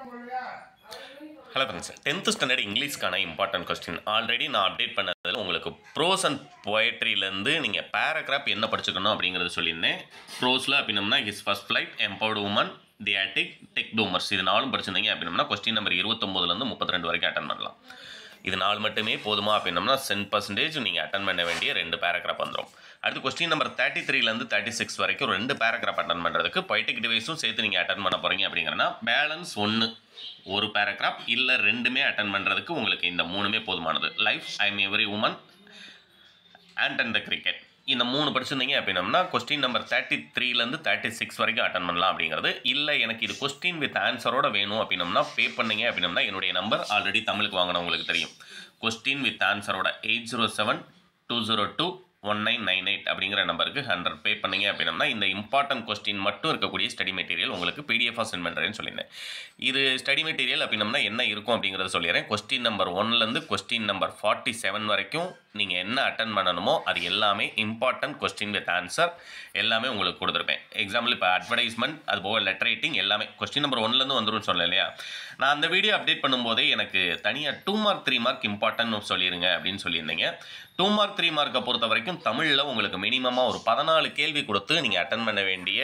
Hello friends, 10th standard இங்கிலீஷ்க்கான important question already நான் update பண்ணதில் உங்களுக்கு ப்ரோஸ் அண்ட் போயட்ரியிலேருந்து நீங்கள் பேராகிராஃப் என்ன படிச்சுக்கணும் அப்படிங்கிறது சொல்லியிருந்தேன். ப்ரோஸில் அப்படின்னம்னா his first flight, empowered woman, the attic, tech doomers, இது நாலும் படிச்சிருந்தீங்க அப்படின்னம்னா கொஸ்டின் நம்பர் 29லேருந்து 32 வரைக்கும் அட்டன் பண்ணலாம். இது நாலு மட்டுமே போதுமா அப்படின்னம்னா 10% நீங்கள் அட்டன் பண்ண வேண்டிய 2 பேராகிராஃப் வந்துடும். அடுத்து கொஸ்டின் நம்பர் 33லேருந்து 36 வரைக்கும் 2 பேராகிராஃப் அட்டன் பண்ணுறதுக்கு பொய்டிக் டிவைஸும் சேர்த்து நீங்கள் அட்டன் பண்ண போகிறீங்க அப்படிங்கிறனா பேலன்ஸ் ஒரு பேராகிராஃப் இல்லை 2மே அட்டன் பண்ணுறதுக்கு உங்களுக்கு இந்த 3மே போதுமானது. Life, I am every woman, and the cricket, இந்த 3 படிச்சிருந்தீங்க அப்படின்னம்னா கொஸ்டின் நம்பர் 33லேருந்து 36 வரைக்கும் அட்டன் பண்ணலாம் அப்படிங்கிறது. இல்லை எனக்கு இது கொஸ்டின் வித் ஆன்சரோட வேணும் அப்படின்னம்னா பே பண்ணிங்க அப்படின்னம்னா என்னுடைய நம்பர் ஆல்ரெடி தமிழுக்கு வாங்கினவங்களுக்கு தெரியும். கொஸ்டின் வித் ஆன்சரோட 8072021998 அப்படிங்கிற நம்பருக்கு 100 பே பண்ணிங்க அப்படின்னம்னா இந்த இம்பார்ட்டன்ட் கொஸ்டின் மட்டும் இருக்கக்கூடிய ஸ்டடி மெட்டீரியல் உங்களுக்கு பிடிஎஃபாக சென்ட் பண்ணுறேன்னு சொல்லியிருந்தேன். இது ஸ்டடி மெட்டீரியல் அப்படின்னம்னா என்ன இருக்கும் அப்படிங்கிறத சொல்லிடுறேன். கொஸ்டின் நம்பர் 1லேருந்து கொஸ்டின் நம்பர் 47 வரைக்கும் நீங்கள் என்ன அட்டன் பண்ணணுமோ அது எல்லாமே இம்பார்ட்டன்ட் கொஸ்டின் வித் ஆன்சர் எல்லாமே உங்களுக்கு கொடுத்துருப்பேன். எக்ஸாம்பிள் இப்போ அட்வர்டைஸ்மெண்ட், அது போக லெட்டர் ரைட்டிங் எல்லாமே கொஸ்டின் நம்பர் 1லேருந்து வந்துடும் சொன்னேன் இல்லையா. நான் அந்த வீடியோ அப்டேட் பண்ணும்போதே எனக்கு தனியாக 2 மார்க் 3 மார்க் இம்பார்ட்டன்ட் சொல்லிடுங்க அப்படின்னு சொல்லியிருந்தீங்க. 2 மார்க் 3 மார்க்கை பொறுத்த வரைக்கும் தமிழில் உங்களுக்கு மினிமமாக ஒரு 14 கேள்வி கொடுத்து நீங்கள் அட்டன் பண்ண வேண்டிய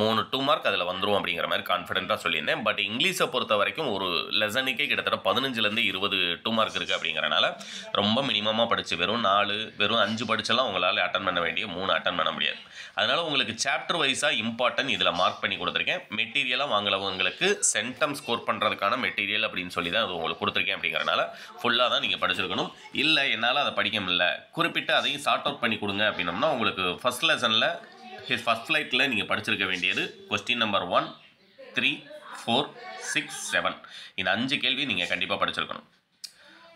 3 2 மார்க் அதில் வந்துடும் அப்படிங்கிற மாதிரி கான்ஃபிடென்ட்டாக சொல்லியிருந்தேன். பட் இங்கிலீஷை பொறுத்த வரைக்கும் ஒரு லெசனுக்கே கிட்டத்தட்ட 15லேருந்து 20 2 மார்க் இருக்குது அப்படிங்கிறனால ரொம்ப மினிமமாக படித்து வெறும் 5 படிச்செல்லாம் உங்களால் அட்டன் பண்ண வேண்டிய 3 அட்டன் பண்ண முடியாது. அதனால் உங்களுக்கு சாப்டர் வைஸாக இம்பார்ட்டன்ட் இதில் மார்க் பண்ணி கொடுத்துருக்கேன். மெட்டீரியலாக வாங்கலவங்களுக்கு சென்டம் ஸ்கோர் பண்ணுறதுக்கான மெட்டீரியல் அப்படின்னு சொல்லி தான் அது உங்களுக்கு கொடுத்துருக்கேன். அப்படிங்கிறனால ஃபுல்லாக தான் நீங்கள் படிச்சிருக்கணும். இல்லை என்னால் அதை படிக்க முடியல, குறிப்பிட்டு அதையும் சார்ட் அவுட் பண்ணி கொடுங்க அப்படின்னம்னா உங்களுக்கு ஃபஸ்ட் லெசனில் ஹிஸ் ஃபர்ஸ்ட் ஃப்ளைட்டில் நீங்கள் படிச்சிருக்க வேண்டியது கொஸ்டின் நம்பர் 1, 3, 4, 6, 7 இந்த 5 கேள்வி நீங்கள் கண்டிப்பாக படிச்சிருக்கணும்.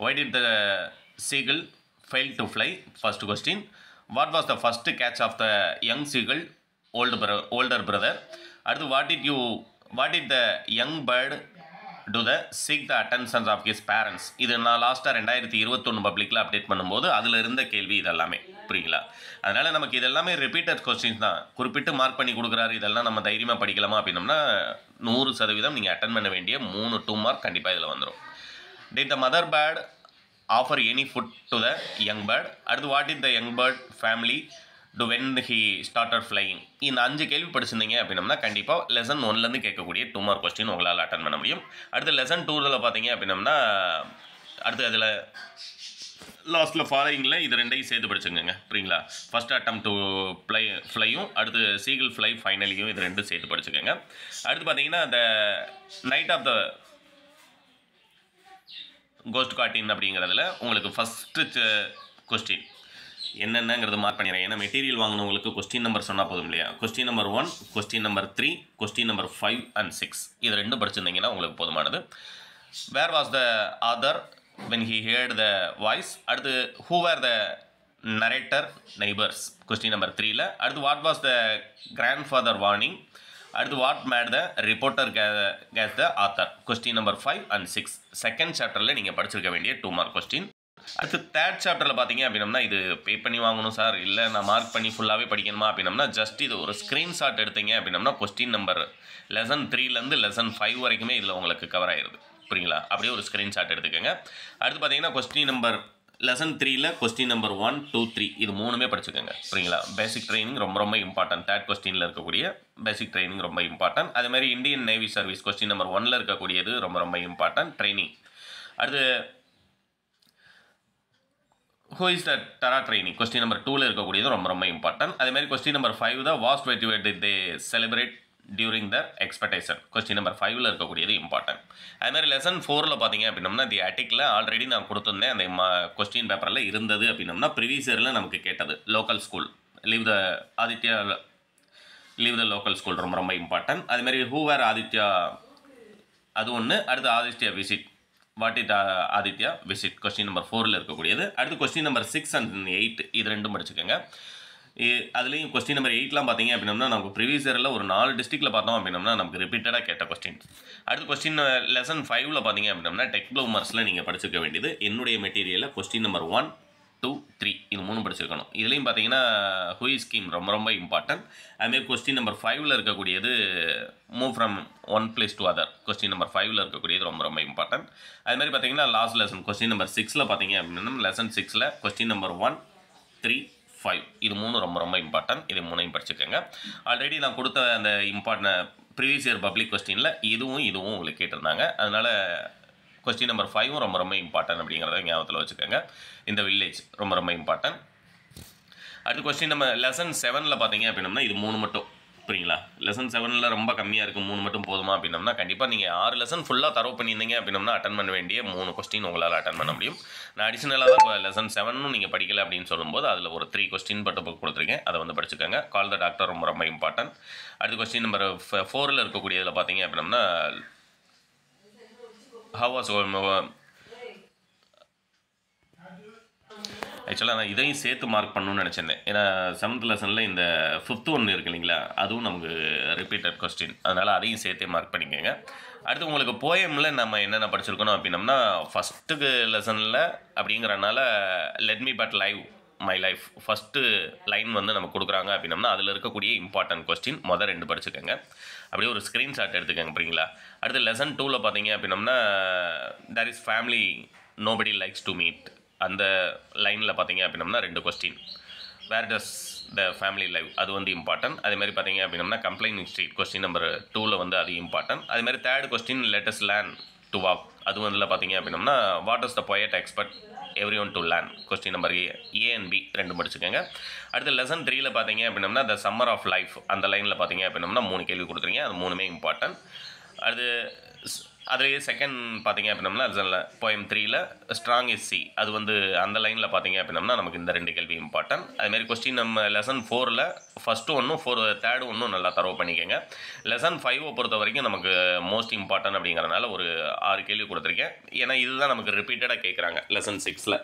Why did the seagull fail to fly, first question. What was the first catch of the young seagull, older brother. அடுத்து what did the young bird do to seek the attentions of his parents. இது நான் லாஸ்ட்டாக 2021 பப்ளிக்கில் update பண்ணும்போது அதில் இருந்த கேள்வி இதெல்லாமே. புரியுங்களா? அதனால் நமக்கு இதெல்லாமே ரிப்பீட்டட் கொஸ்டின்ஸ் தான். குறிப்பிட்டு மார்க் பண்ணி கொடுக்குறாரு, இதெல்லாம் நம்ம தைரியமாக படிக்கலாமா அப்படின்னம்னா 100% நீங்கள் அட்டன் பண்ண வேண்டிய 3 2 மார்க் கண்டிப்பாக இதில் வந்துடும். Did the mother bird offer any food to the young bird. அடுத்து what did the young bird family do when he started flying. இந்த 5 கேள்வி படிச்சிருந்தீங்க அப்படின்னம்னா கண்டிப்பாக லெசன் 1லேருந்து கேட்கக்கூடிய 2 மார்க் கொஸ்டின் உங்களால் அட்டன் பண்ண முடியும். அடுத்து லெசன் 2ல் பார்த்தீங்க அப்படின்னம்னா அடுத்து அதில் லாஸ்ட்டில் ஃபாலோயிங்கில் இது 2ஐயும் சேர்த்து படிச்சுக்கோங்க. புரியுங்களா? ஃபர்ஸ்ட் அட்டம் டு ஃப்ளையும் அடுத்து சீகிள் ஃப்ளை ஃபைனலியும் இது 2 சேர்த்து படிச்சுக்கோங்க. அடுத்து பார்த்தீங்கன்னா அந்த நைட் ஆஃப் த கோஸ்ட் காட்டின் அப்படிங்கிறதுல உங்களுக்கு ஃபஸ்ட்டு கொஸ்டின் என்னென்னங்கிறது மார்க் பண்ணிடுறேன். ஏன்னா மெட்டீரியல் வாங்கினவங்களுக்கு கொஸ்டின் நம்பர் சொன்னால் போதும் இல்லையா. Question number 1, question number 3, question number 5 and 6 இது 2 படிச்சிருந்தீங்கன்னா உங்களுக்கு போதுமானது. Where was the author when he heard the voice. அடுத்து who were the narrator neighbors question number 3ல. அடுத்து what was the grandfather warning. அடுத்து what made the reporter guess the author question number 5 and 6 second சாப்டரில் நீங்கள் படிச்சிருக்க வேண்டிய 2 mark question. அடுத்து third சாப்டரில் பார்த்தீங்க அப்படின்னம்னா இது பே பண்ணி வாங்கணும் சார், இல்லை நான் மார்க் பண்ணி ஃபுல்லாகவே படிக்கணுமா அப்படின்னம்னா ஜஸ்ட் இது ஒரு ஸ்க்ரீன்ஷாட் எடுத்தீங்க அப்படின்னம்னா கொஸ்டின் நம்பர் லெசன் 3லேருந்து லெசன் 5 வரைக்குமே இதில் உங்களுக்கு கவர் ஆயிடுது. புரியுங்களா? அப்படியே ஒரு ஸ்க்ரீன்ஷாட் எடுத்துக்கோங்க. அடுத்து பார்த்தீங்கன்னா கொஸ்டின் நம்பர் லெசன் 3ல் கொஸ்டின் நம்பர் 1, 2, 3 இது 3மே படிச்சுக்கோங்க. புரியுங்களா? பேசிக் ட்ரைனிங் ரொம்ப இம்பார்ட்டன்ட். தேர்ட் கொஸ்டினில் இருக்கக்கூடிய பேசிக் ட்ரைனிங் ரொம்ப இம்பார்ட்டன்ட். அதேமாதிரி Indian navy service question number 1ல் இருக்கக்கூடியது ரொம்ப இம்பார்ட்டன்ட் ட்ரைனிங். அடுத்து ஹூ இஸ் த டரா ட்ரைனிங் கொஸ்டின் நம்பர் 2ல் இருக்கக்கூடியது ரொம்ப இம்பார்ட்டன்ட். அதேமாதிரி கொஸ்டின் நம்பர் 5 தான் வாஸ்ட் வெட்டிவேட் they celebrate during the expectation question number 5ல் இருக்கக்கூடியது இம்பார்ட்டன்ட். அதுமாதிரி லெசன் 4ல் பார்த்தீங்க அப்படின்னம்னா தி அட்டிக்கில் ஆல்ரெடி நான் கொடுத்துருந்தேன். அந்த கொஸ்டின் பேப்பரில் இருந்தது அப்படின்னம்னா ப்ரீவியஸ் இயரில் நமக்கு கேட்டது local school leave the local school ரொம்ப இம்பார்ட்டன்ட். அதுமாதிரி ஹூ வேர் ஆதித்யா அது ஒன்று. அடுத்து Aditya visit what did Aditya visit question number 4ல் இருக்கக்கூடியது. அடுத்து கொஸ்டின் நம்பர் 6 and 8 இது 2 படிச்சுக்கோங்க. அதுலேயும் கொஸ்டின் நம்பர் 8லாம் பார்த்தீங்க அப்படின்னம்னா நமக்கு ப்ரீவியஸ் இயரில் ஒரு 4 டிஸ்ட்ரிக்டில் பார்த்தோம் அப்படின்னம்னா நமக்கு ரிப்பீட்டடாக கேட்ட கொஸ்டின். அடுத்து கொஸ்டின் லெசன் 5ல் பார்த்தீங்க அப்படின்னம்னா டெக் டூமர்ஸில் நீங்கள் படிச்சுக்க வேண்டியது என்னுடைய மெட்டீரியலில் கொஸ்டின் நம்பர் 1, 2, 3 இது 3 படிச்சிருக்கணும். இதுலேயும் பார்த்தீங்கன்னா ஹூ இஸ் கிம் ரொம்ப ரொம்ப இம்பார்ட்டன்ட். அதுமாரி கொஸ்டின் நம்பர் 5ல் இருக்கக்கூடியது move from one place to other. Question number 5ல் இருக்கக்கூடியது ரொம்ப ரொம்ப இம்பார்ட்டன்ட். அதுமாதிரி பார்த்தீங்கன்னா லாஸ்ட் லெசன் கொஸ்டின் நம்பர் 6ல் பார்த்தீங்க அப்படின்னா லெசன் 6ல் கொஸ்டின் நம்பர் 1, 3, 5 இது 3 ரொம்ப ரொம்ப இம்பார்ட்டன்ட். இது 3ஐயும் படிச்சுக்கோங்க. ஆல்ரெடி நான் கொடுத்த அந்த இம்பார்ட்டன்ட் ப்ரீவியஸ் இயர் பப்ளிக் கொஸ்டினில் இதுவும் உங்களுக்கு கேட்டிருந்தாங்க. அதனால் கொஸ்டின் நம்பர் 5ம் ரொம்ப ரொம்ப இம்பார்ட்டன்ட் அப்படிங்கிறத ஞாபகத்தில் வச்சுக்கோங்க. இந்த வில்லேஜ் ரொம்ப ரொம்ப இம்பார்ட்டன்ட். அடுத்து கொஸ்டின் நம்ம லெசன் 7ல் பார்த்தீங்க அப்படின்னம்னா இது 3 மட்டும். புரியுங்களா? லெசன் 7ல் ரொம்ப கம்மியாக இருக்குது, 3 மட்டும் போதுமா அப்படின்னம்னா கண்டிப்பாக நீங்கள் 6 லெசன் ஃபுல்லாக தரவு பண்ணியிருந்தீங்க அப்படின்னம்னா அட்டன் பண்ண வேண்டிய 3 கொஸ்டின் உங்களால் அட்டன் பண்ண முடியும். நான் அடிஷனலாக தான் லெசன் 7னும் நீங்கள் படிக்கலை அப்படின்னு சொல்லும்போது அதில் ஒரு 3 கொஸ்டின் மட்டும் கொடுத்துருக்கேன். அதை வந்து படிச்சுக்கோங்க. கால் த டாக்டர் ரொம்ப ரொம்ப இம்பார்ட்டன்ட். அடுத்து கொஸ்டின் நம்பர் 4ல் இருக்கக்கூடியதில் பார்த்தீங்க அப்படின்னம்னா ஆக்சுவலாக நான் இதையும் சேர்த்து மார்க் பண்ணணும்னு நினச்சிருந்தேன். ஏன்னா 7th லெசனில் இந்த 5th ஒன்று இருக்குது இல்லைங்களா, அதுவும் நமக்கு ரிப்பீட்டட் கொஸ்டின். அதனால் அதையும் சேர்த்தே மார்க் பண்ணிக்கோங்க. அடுத்து உங்களுக்கு போயமில் நம்ம என்னென்ன படிச்சிருக்கணும் அப்படின்னம்னா ஃபஸ்ட்டு லெசனில் அப்படிங்கிறனால let me but live my life first line வந்து நம்ம கொடுக்குறாங்க அப்படின்னம்னா அதில் இருக்கக்கூடிய இம்பார்ட்டன்ட் கொஸ்டின் மொதல் 2 படிச்சுக்கோங்க. அப்படியே ஒரு ஸ்க்ரீன்ஷாட் எடுத்துக்கோங்க. புரியுங்களா? அடுத்து லெசன் 2ல் பார்த்தீங்க அப்படின்னம்னா there is family nobody likes to meet அந்த லைனில் பார்த்தீங்க அப்படின்னம்னா 2 question. Where does the family live அது வந்து இம்பார்ட்டன்ட். அதேமாதிரி பார்த்தீங்க அப்படின்னம்னா கம்ப்ளைனிங் ஸ்ட்ரீட் கொஸ்டின் நம்பர் 2ல் வந்து அது இம்பார்ட்டன்ட். அதேமாதிரி 3rd question let's learn to walk அது வந்து பார்த்தீங்க அப்படின்னம்னா what is the poet expect every one to learn question number A and B 2 படிச்சுக்கோங்க. அடுத்து லெசன் 3ல் பார்த்தீங்க அப்படின்னம்னா த சம்மர் ஆஃப் லைஃப் அந்த லைனில் பார்த்தீங்க அப்படின்னம்னா 3 கேள்வி கொடுத்துருங்க. அது 3மே இம்பார்ட்டன்ட். அது அதுலேயே செகண்ட் பார்த்தீங்க அப்படின்னம்னா போயம் 3ல் ஸ்ட்ராங் இஸ் சி அது வந்து அந்த லைனில் பார்த்தீங்க அப்படின்னம்னா நமக்கு இந்த 2 கேள்வி இம்பார்ட்டன்ட். அதுமாரி கொஸ்டின் நம்ம லெசன் 4ல் ஃபஸ்ட்டு ஒன்றும் 3rd ஒன்றும் நல்லா தரவு பண்ணிக்கோங்க. லெசன் 5 பொறுத்த வரைக்கும் நமக்கு மோஸ்ட் இம்பார்ட்டன்ட் அப்படிங்கிறனால ஒரு 6 கேள்வி கொடுத்துருக்கேன். ஏன்னா இதுதான் நமக்கு ரிப்பீட்டடாக கேட்குறாங்க லெசன் 6ல்.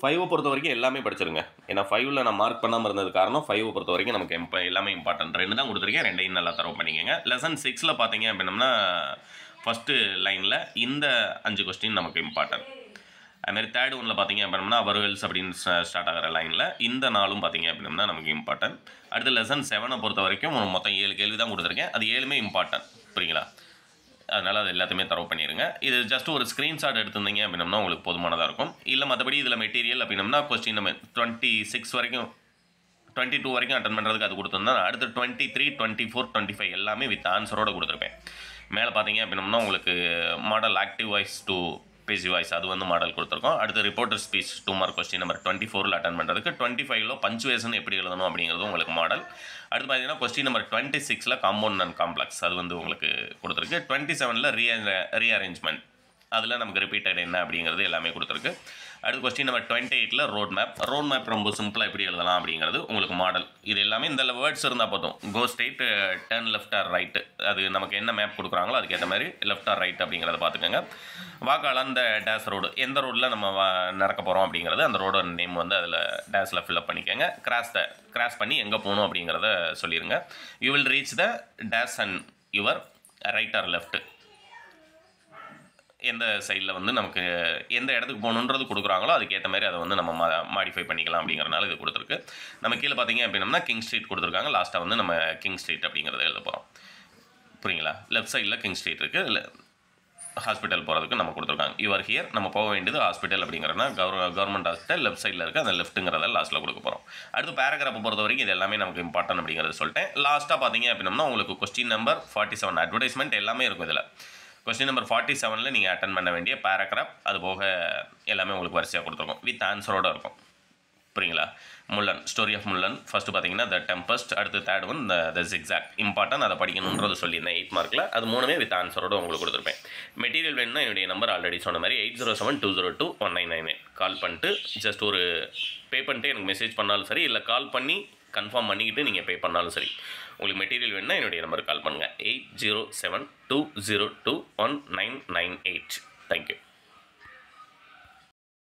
5 பொறுத்த வரைக்கும் எல்லாமே படிச்சிருங்க. ஏன்னா 5ல் நான் மார்க் பண்ணாமல் இருந்தது காரணம் 5 பொறுத்த வரைக்கும் நமக்கு எல்லாமே இம்பார்ட்டன்ட். 2 தான் கொடுத்துருக்கேன், 2ஐயும் நல்லா தரவு பண்ணிக்கோங்க. லெசன் 6ல் பார்த்தீங்க அப்படின்னம்னா ஃபஸ்ட்டு லைனில் இந்த 5 கொஸ்டின் நமக்கு இம்பார்ட்டன்ட். அதுமாதிரி 3rd ஒன்றில் பார்த்தீங்க அப்படின்னா அவர்வெல்ஸ் அப்படின்னு ஸ்டார்ட் ஆகிற லைனில் இந்த 4ம் பார்த்தீங்க அப்படின்னா நமக்கு இம்பார்ட்டன்ட். அடுத்து லெசன் 7 பொறுத்த வரைக்கும் மொத்தம் 7 கேள்வி தான் கொடுத்துருக்கேன். அது 7மே இம்பார்ட்டன்ட். புரியுங்களா? அதனால் அது எல்லாத்தையுமே தரவு பண்ணிடுங்க. இது ஜஸ்ட் ஒரு ஸ்க்ரீன்ஷாட் எடுத்திருந்தீங்க அப்படின்னம்னா உங்களுக்கு போதுமானதாக இருக்கும். இல்லை மற்றபடி இதில் மெட்டீரியல் அப்படின்னம்னா கொஸ்டின் நம்ம 26 வரைக்கும் 22 வரைக்கும் அட்டன் பண்ணுறதுக்கு அது கொடுத்துருந்தா அடுத்து 23, 24, 25 எல்லாமே வித் ஆன்சரோடு கொடுத்துருப்பேன். மேலே பார்த்தீங்க அப்படின்னம்னா உங்களுக்கு model active voice to passive voice அது வந்து மாடல் கொடுத்துருக்கோம். அடுத்து reporter speech 2 mark question number 24ல் அட்டன் பண்ணுறதுக்கு 25ல் பஞ்சுவேஷன் எப்படி எழுதணும் அப்படிங்கிறது உங்களுக்கு மாடல். அடுத்து பார்த்தீங்கன்னா கொஸ்டின் நம்பர் 26ல் காம்பவுண்ட் அண்ட் காம்ப்ளெக்ஸ் அது வந்து உங்களுக்கு கொடுத்துருக்கு. 27ல் ரீஅரேஞ்ச்மெண்ட் அதில் நமக்கு ரிப்பீட்டட் என்ன அப்படிங்கிறது எல்லாமே கொடுத்துருக்கு. அடுத்து கொஸ்டின் நம்பர் 28ல் ரோட் மேப் ரொம்ப சிம்பிளாக எப்படி எழுதலாம் அப்படிங்கிறது உங்களுக்கு மாடல். இது எல்லாமே இந்த வேர்ட்ஸ் இருந்தால் போதும். Go straight, turn left or right அது நமக்கு என்ன மேப் கொடுக்குறாங்களோ அதுக்கேற்ற மாதிரி லெஃப்ட் ஆர் ரைட் அப்படிங்கிறத பார்த்துக்கோங்க. வாக்காளர் அந்த டேஸ் ரோடு எந்த ரோடில் நம்ம நடக்க போகிறோம் அப்படிங்கிறது அந்த ரோட நேம் வந்து அதில் டேஸில் ஃபில்அப் பண்ணிக்கோங்க. கிராஸ் பண்ணி எங்கே போகணும் அப்படிங்கிறத சொல்லிடுங்க. You will reach the days and your right or left எந்த சைடில் வந்து நமக்கு எந்த இடத்துக்கு போகணுன்றது கொடுக்குறாங்களோ அதுக்கேற்ற மாதிரி அதை வந்து நம்ம மாடிஃபை பண்ணிக்கலாம் அப்படிங்கிறனால இது கொடுத்துருக்கு. நம்ம கீழே பார்த்தீங்க அப்படின்னம்னா கிங் ஸ்ட்ரீட் கொடுத்துருக்காங்க. லாஸ்ட்டாக வந்து நம்ம கிங் ஸ்ட்ரீட் அப்படிங்கிறத எழுத போகிறோம். புரியுங்களா? லெஃப்ட் சைடில் கிங் ஸ்ட்ரீட் இருக்குது. இல்லை ஹாஸ்பிட்டல் போகிறதுக்கு நம்ம கொடுத்துருக்காங்க. யுவர் ஹியர் நம்ம போக வேண்டியது ஹாஸ்பிட்டல் அப்படிங்கிறனா கவர்மெண்ட் ஹாஸ்பிட்டல் லெஃப்ட் சைடில் இருக்குது. அந்த லெஃப்ட்டுங்கிறத லாஸ்ட்டில் கொடுக்க போகிறோம். அடுத்து பேராகிராஃபை பொறுத்த வரைக்கும் இது எல்லாமே நமக்கு இம்பார்ட்டன்ட் அப்படிங்கிறத சொல்லிட்டேன். லாஸ்ட்டாக பார்த்தீங்க அப்படின்னா உங்களுக்கு கொஸ்டின் நம்பர் 47 அட்வர்டைஸ்மெண்ட் எல்லாமே இருக்கும் இதில். கொஸ்டின் நம்பர் 47ல் நீங்கள் அட்டன் பண்ண வேண்டிய பேராகிராஃப் அது போக எல்லாமே உங்களுக்கு வரிசையாக கொடுத்துருக்கோம். வித் ஆன்சரோடு இருக்கும். புரியுங்களா? முல்லன் ஸ்டோரி ஆஃப் முல்லன் ஃபஸ்ட்டு பார்த்தீங்கன்னா த டெம்பஸ்ட். அடுத்து 3rd ஒன் த ஜிக்ஸாக் இம்பார்ட்டன்ட் அதை படிக்கணுன்றது சொல்லியிருந்தேன் 8 மார்க்கில். அது 3மே வித் ஆன்சரோடு உங்களுக்கு கொடுத்துருப்பேன். மெட்டீரியல் வேணும்னா என்னுடைய நம்பர் ஆல்ரெடி சொன்ன மாதிரி 8072021998 கால் பண்ணிட்டு ஜஸ்ட் ஒரு பே பண்ணிட்டு எனக்கு மெசேஜ் பண்ணாலும் சரி, இல்லை கால் பண்ணி கன்ஃபார்ம் பண்ணிக்கிட்டு நீங்கள் பே பண்ணாலும் சரி. உங்களுக்கு மெட்டீரியல் வேணும்னா என்னுடைய நம்பருக்கு கால் பண்ணுங்கள் 8072021998. தேங்க்யூ.